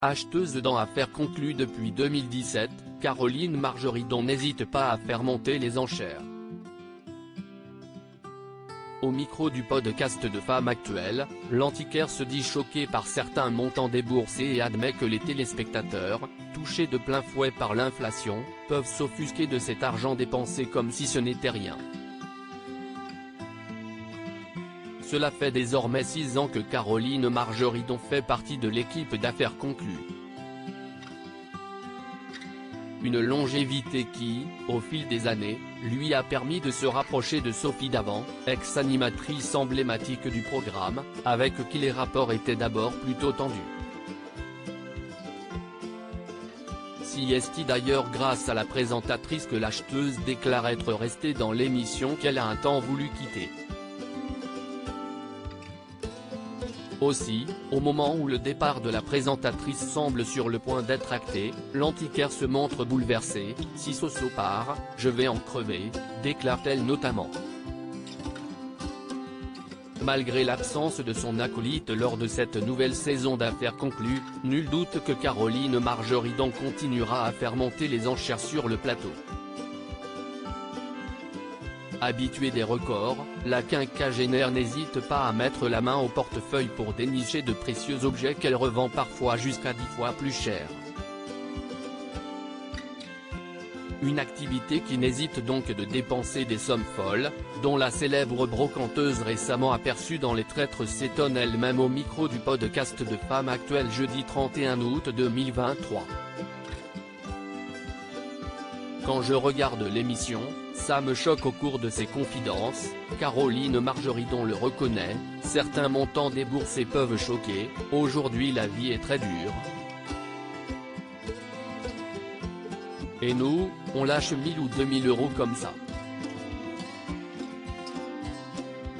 Acheteuse dans Affaires conclues depuis 2017, Caroline Margeridon n'hésite pas à faire monter les enchères. Au micro du podcast de Femmes Actuelles, l'antiquaire se dit choqué par certains montants déboursés et admet que les téléspectateurs, touchés de plein fouet par l'inflation, peuvent s'offusquer de cet argent dépensé comme si ce n'était rien. Cela fait désormais 6 ans que Caroline Margeridon fait partie de l'équipe d'Affaires conclues. Une longévité qui, au fil des années, lui a permis de se rapprocher de Sophie Davant, ex-animatrice emblématique du programme, avec qui les rapports étaient d'abord plutôt tendus. Si est d'ailleurs grâce à la présentatrice que l'acheteuse déclare être restée dans l'émission qu'elle a un temps voulu quitter. Aussi, au moment où le départ de la présentatrice semble sur le point d'être acté, l'antiquaire se montre bouleversé. « Si Soso part, je vais en crever », déclare-t-elle notamment. Malgré l'absence de son acolyte lors de cette nouvelle saison d'Affaires conclues, nul doute que Caroline Margeridon continuera à faire monter les enchères sur le plateau. Habituée des records, la quinquagénaire n'hésite pas à mettre la main au portefeuille pour dénicher de précieux objets qu'elle revend parfois jusqu'à 10 fois plus cher. Une activité qui n'hésite donc de dépenser des sommes folles, dont la célèbre brocanteuse récemment aperçue dans Les Traîtres s'étonne elle-même au micro du podcast de Femmes Actuelles jeudi 31 août 2023. Quand je regarde l'émission, ça me choque au cours de ses confidences, Caroline Margeridon le reconnaît, certains montants déboursés peuvent choquer, aujourd'hui la vie est très dure. Et nous, on lâche 1000 ou 2000 euros comme ça.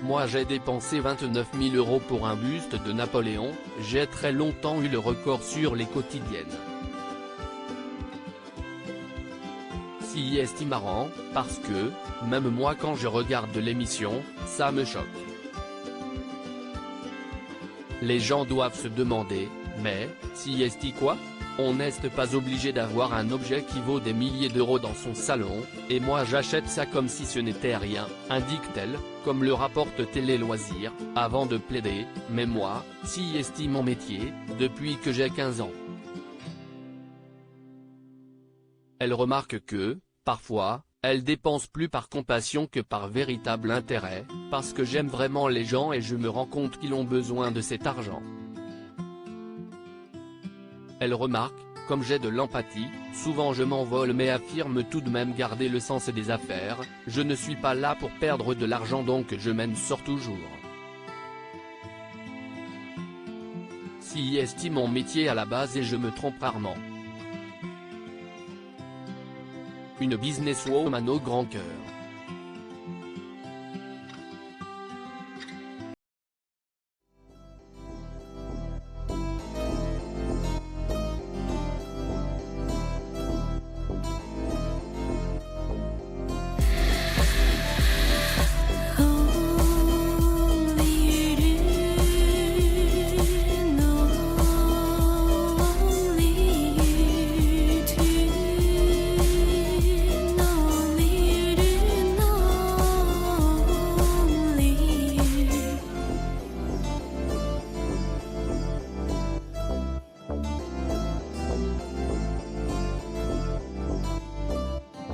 Moi j'ai dépensé 29 000 euros pour un buste de Napoléon, j'ai très longtemps eu le record sur les quotidiennes. Si est marrant, parce que, même moi quand je regarde l'émission, ça me choque. Les gens doivent se demander, mais, si est quoi? On n'est pas obligé d'avoir un objet qui vaut des milliers d'euros dans son salon, et moi j'achète ça comme si ce n'était rien, indique-t-elle, comme le rapporte Télé Loisirs, avant de plaider, mais moi, si est mon métier, depuis que j'ai 15 ans. Elle remarque que, parfois, elle dépense plus par compassion que par véritable intérêt, parce que j'aime vraiment les gens et je me rends compte qu'ils ont besoin de cet argent. Elle remarque, comme j'ai de l'empathie, souvent je m'envole mais affirme tout de même garder le sens des affaires, je ne suis pas là pour perdre de l'argent donc je m'en sors toujours. Si est mon métier à la base et je me trompe rarement. Une businesswoman au grand cœur.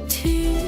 To